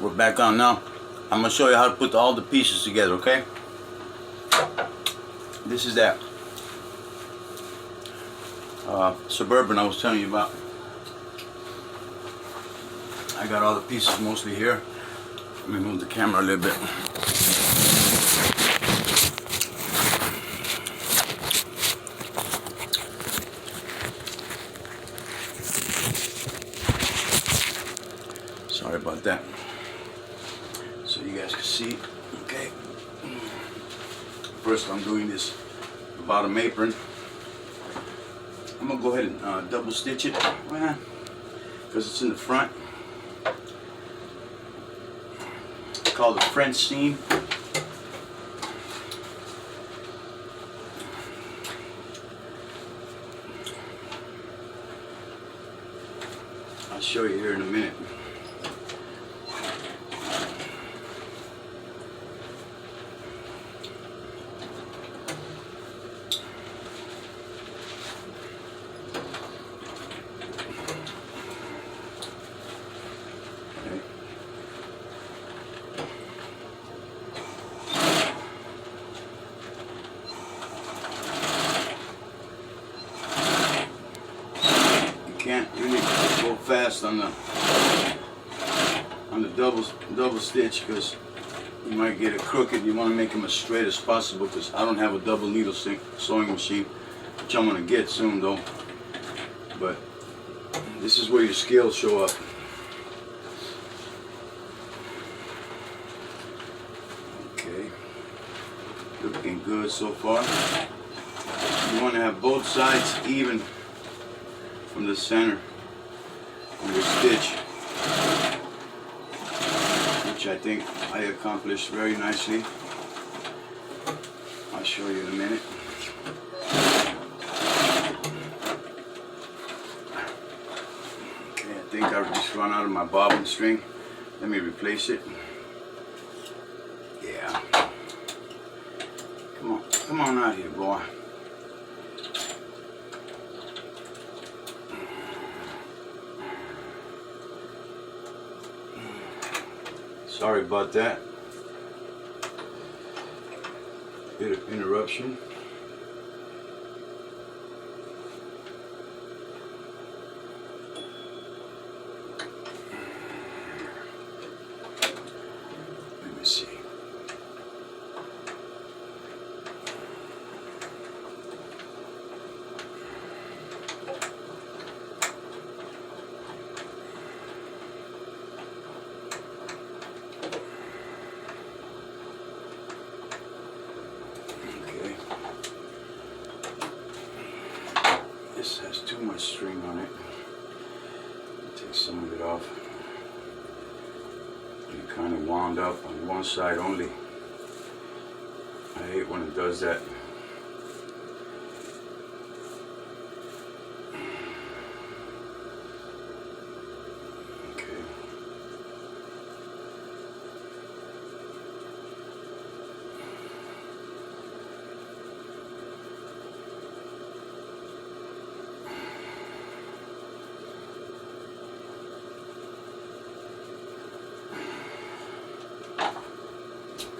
We're back on now. I'm gonna show you how to put all the pieces together, okay? This is that Suburban I was telling you about. I got all the pieces mostly here. Let me move the camera a little bit. Sorry about that. So you guys can see. Okay. First I'm doing this bottom apron. I'm gonna go ahead and double stitch it because it's in the front. It's called the French seam. I'll show you here in a minute. Can't really go fast on the double stitch because you might get it crooked. You want to make them as straight as possible because I don't have a double needle sewing machine, which I'm going to get soon though. But this is where your skills show up. Okay, looking good so far. You want to have both sides even from the center of the stitch, which I think I accomplished very nicely. I'll show you in a minute. Okay, I think I've just run out of my bobbin string. Let me replace it. Yeah. Come on out here, boy. Sorry about that. Bit of interruption. Let me see. This has too much string on it. Take some of it off. It kind of wound up on one side only. I hate when it does that.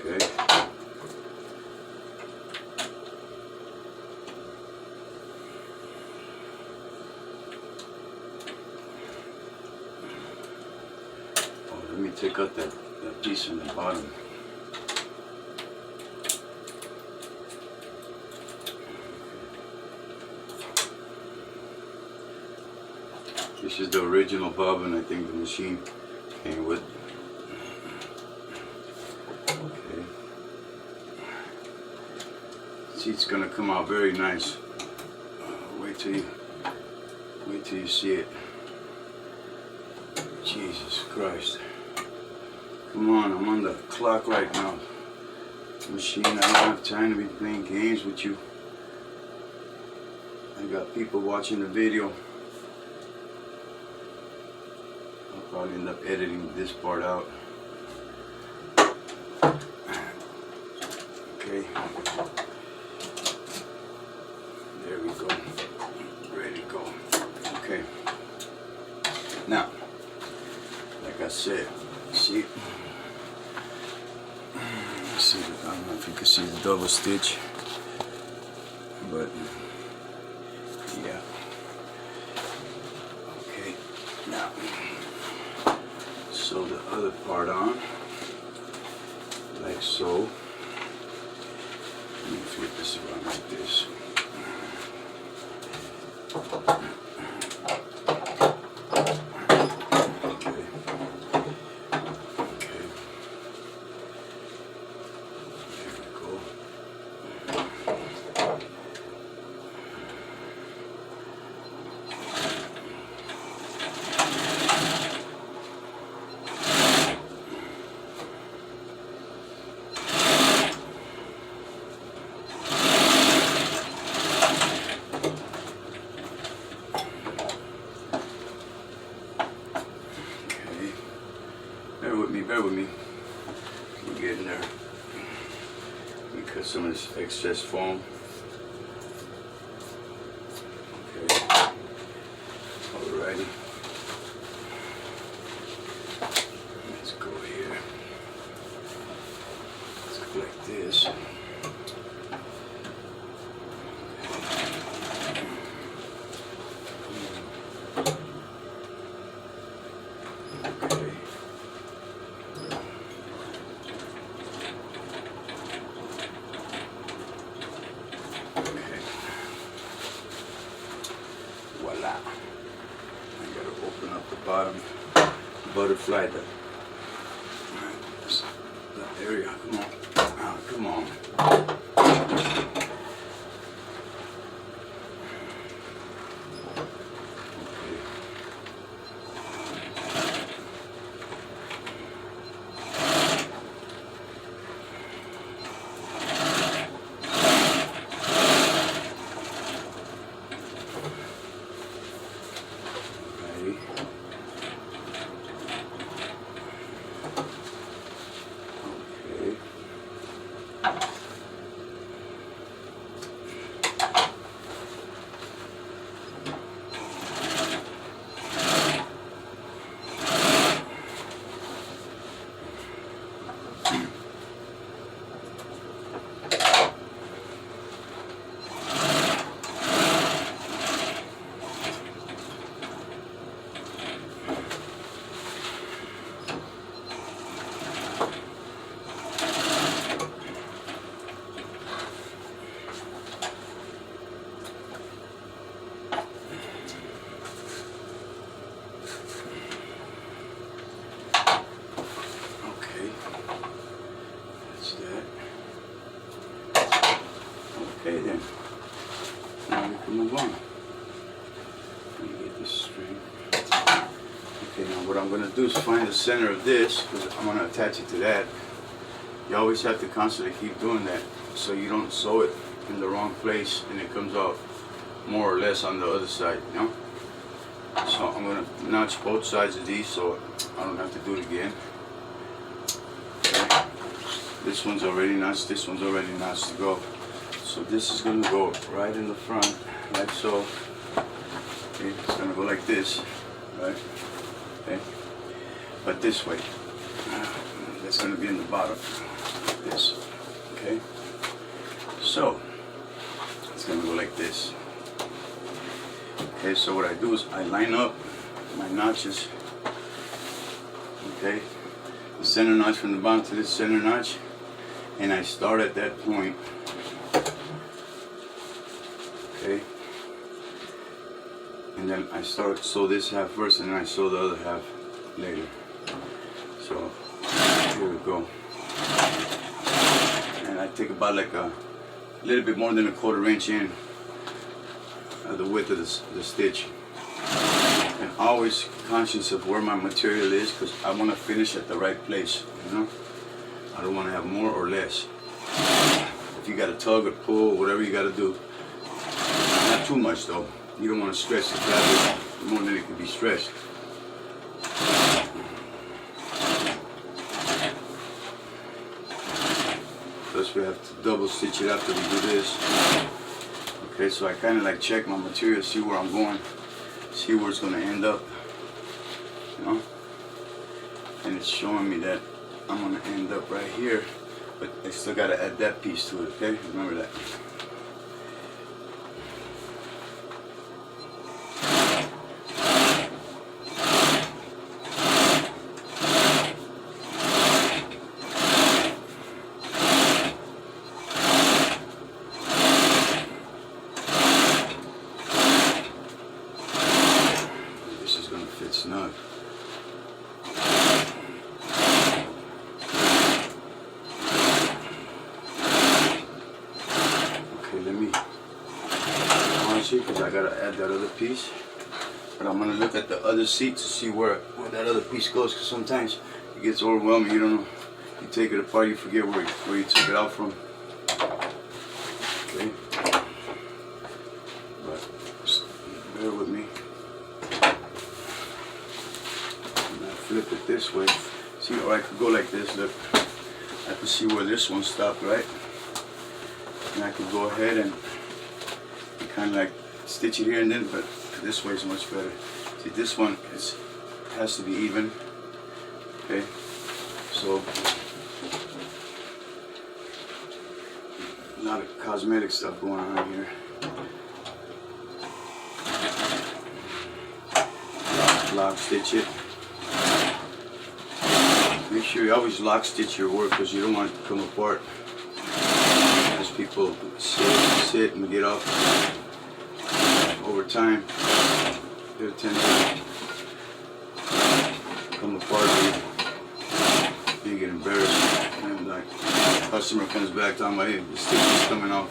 Okay. Oh, let me take out that piece on the bottom. This is the original bobbin I think the machine came with. See, it's gonna come out very nice. Wait till you see it. Jesus Christ! Come on, I'm on the clock right now. Machine, I don't have time to be playing games with you. I got people watching the video. I'll probably end up editing this part out. Okay. There we go. Ready to go. Okay. Now, like I said, See, I don't know if you can see the double stitch, but yeah. Okay, now sew the other part on like so. Let me flip this around like this. Bear with me. We're getting there. Let me cut some of this excess foam. Okay. Alrighty. Let's go here. Let's go like this. Voila. I gotta open up the bottom butterfly that area. Come on. Oh, come on. Okay then, now we can move on. Let me get this straight. Okay, now what I'm going to do is find the center of this, because I'm going to attach it to that. You always have to constantly keep doing that, so you don't sew it in the wrong place and it comes out more or less on the other side, you know? So I'm going to notch both sides of these so I don't have to do it again. Okay. This one's already notched, this one's already notched to go. So this is going to go right in the front, like so. Okay, it's going to go like this, right? Okay, but this way. That's going to be in the bottom, like this. Okay, so it's going to go like this. Okay, so what I do is I line up my notches. Okay, the center notch from the bottom to this center notch, and I start at that point. Okay, and then I sew this half first, and then I sew the other half later. So here we go. And I take about like a little bit more than a 1/4 inch in the width of the stitch. And always conscious of where my material is, because I want to finish at the right place, you know? I don't want to have more or less. If you got to tug or pull, whatever you got to do. Not too much though. You don't want to stretch the fabric more than it can be stretched. Plus we have to double stitch it after we do this. Okay, so I kind of like check my material, see where I'm going, see where it's going to end up, you know. and it's showing me that I'm gonna end up right here, but I still gotta add that piece to it, okay? Remember that. This is gonna fit snug. Because I gotta add that other piece, but I'm gonna look at the other seat to see where that other piece goes, because sometimes it gets overwhelming. You don't know, you take it apart, you forget where you took it out from. Okay, but just bear with me. And I flip it this way. See, or I could go like this. Look, I could see where this one stopped, right? And I could go ahead and kind of like stitch it here and then, but this way is much better. See, this one has to be even. Okay, so a lot of cosmetic stuff going on here. Lock stitch it. Make sure you always lock stitch your work, because you don't want it to come apart. As people sit and get off, over time, it'll tend to come apart and you get embarrassed. And like, customer comes back talking about, hey, the stitch is coming off.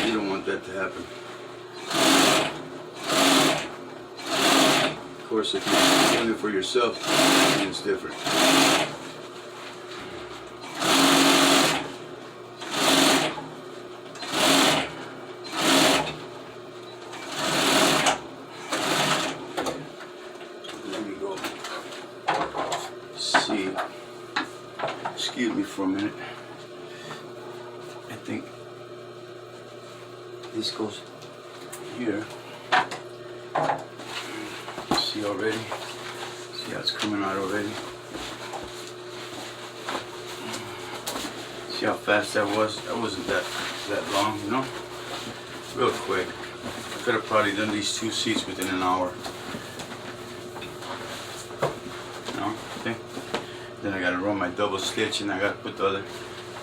You don't want that to happen. Of course, if you're doing it for yourself, then it's different. Excuse me for a minute. I think this goes here. See already? See how it's coming out already? See how fast that was? That wasn't that long, you know? Real quick. I could have probably done these two seats within an hour. Okay. Then I gotta run my double stitch and I gotta put the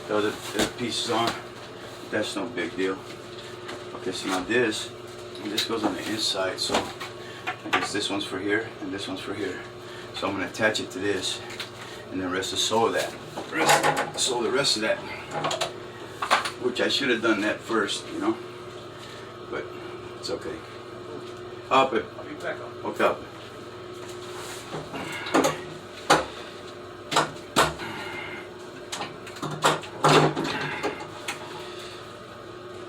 other pieces on. That's no big deal. Okay, so now this goes on the inside, so I guess this one's for here and this one's for here. So I'm gonna attach it to this and then sew that. Sew the rest of that. Which I should have done that first, you know. But it's okay. Up it. I'll be back up. Okay. Up.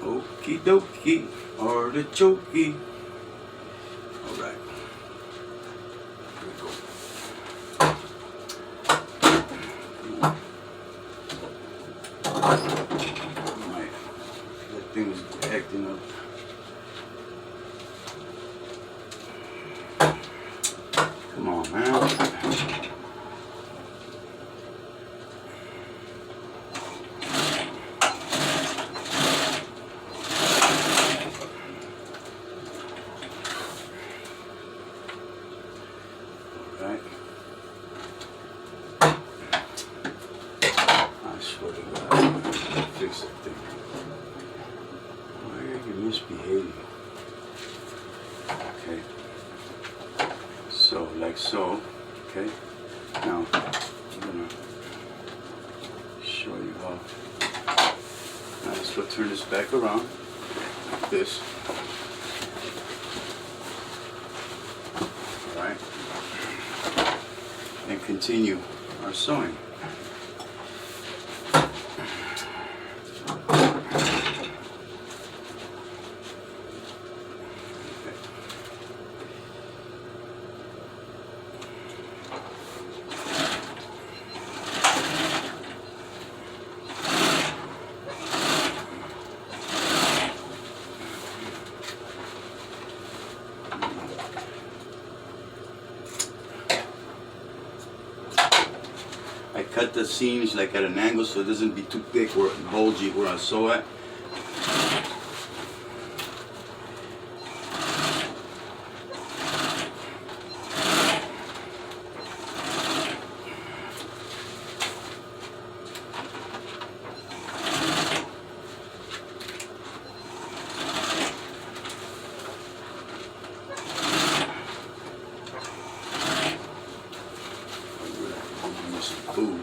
Okie dokie, artichoke. Alright. Here we go. That thing is acting up. Come on, man. Right. I swear to God, I'm gonna fix that thing. Why are you misbehaving? Okay. So, like so. Okay. Now, I'm gonna show you how. Now, let's go turn this back around. Like this. Alright. And continue our sewing. cut the seams like at an angle so it doesn't be too thick or bulgy where I sew at. Food.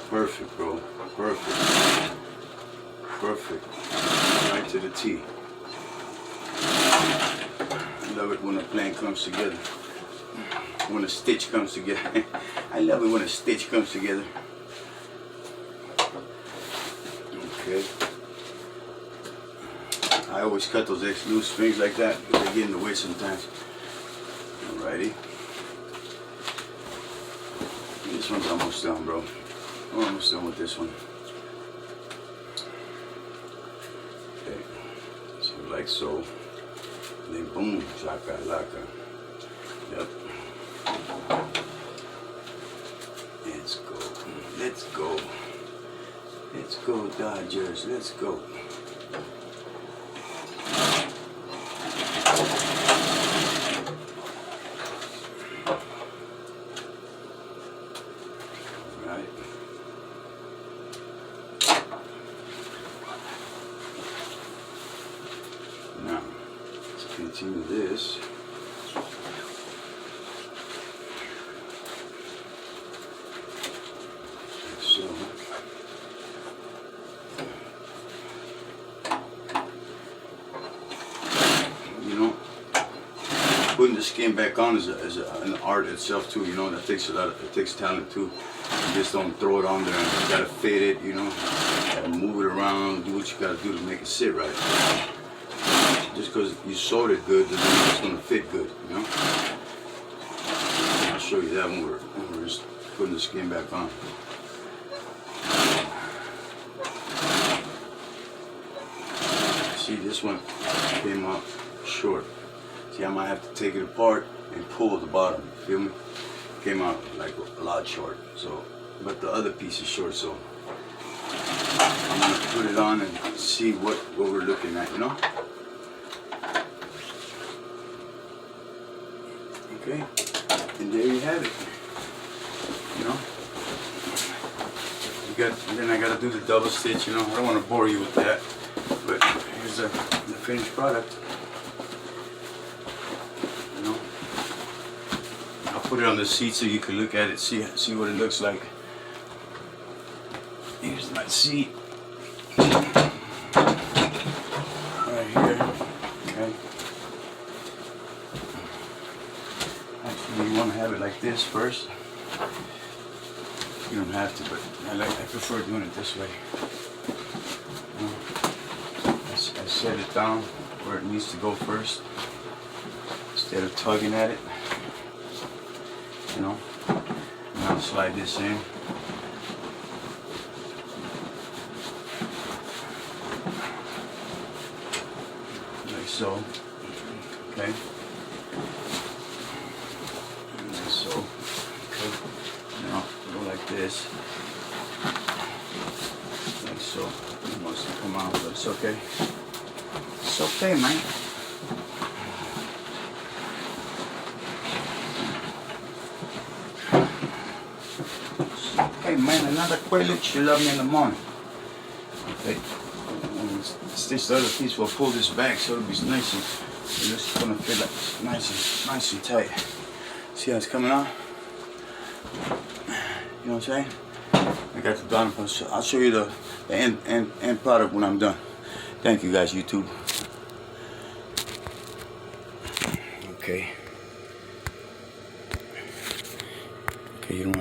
Perfect, bro. Perfect. Perfect. Right to the T. I love it when a plan comes together. When a stitch comes together. I love it when a stitch comes together. Okay. I always cut those loose strings like that because they get in the way sometimes. Alrighty. This one's almost done, bro. We're almost done with this one. Okay. So like so. And then boom, chaka laka. Yep. Let's go. Let's go. Let's go, Dodgers. Let's go. Now, let's continue this. Like so. You know, putting the skin back on is an art itself too. You know, that takes it takes talent too. You just don't throw it on there. You gotta fit it. You know, you gotta move it around. Do what you gotta do to make it sit right. Just because you sewed it good doesn't mean it's going to fit good, you know? I'll show you that when we're just putting the skin back on. See, this one came out short. See, I might have to take it apart and pull the bottom, feel me? Came out like a lot short, so, but the other piece is short, so I'm going to put it on and see what we're looking at, you know? Okay, and there you have it. You know, and then I gotta do the double stitch. You know, I don't want to bore you with that, but here's the finished product. You know, I'll put it on the seat so you can look at it, see what it looks like. Here's my seat right here. Okay. Actually, you want to have it like this first. You don't have to, but I prefer doing it this way. I set it down where it needs to go first, instead of tugging at it. You know, and I'll slide this in. Like so. Okay. So, okay, now go like this, like so. It must come out, but it's okay. It's okay, man. It's okay, man. Another quailage, you love me in the morning. Okay. And stitch the other piece. We'll pull this back so it'll be nice and it's just gonna feel like nice and tight. See how it's coming out? You know what I'm saying? I got the bottom part. I'll show you the end product when I'm done. Thank you guys, YouTube. Okay. Okay, you don't want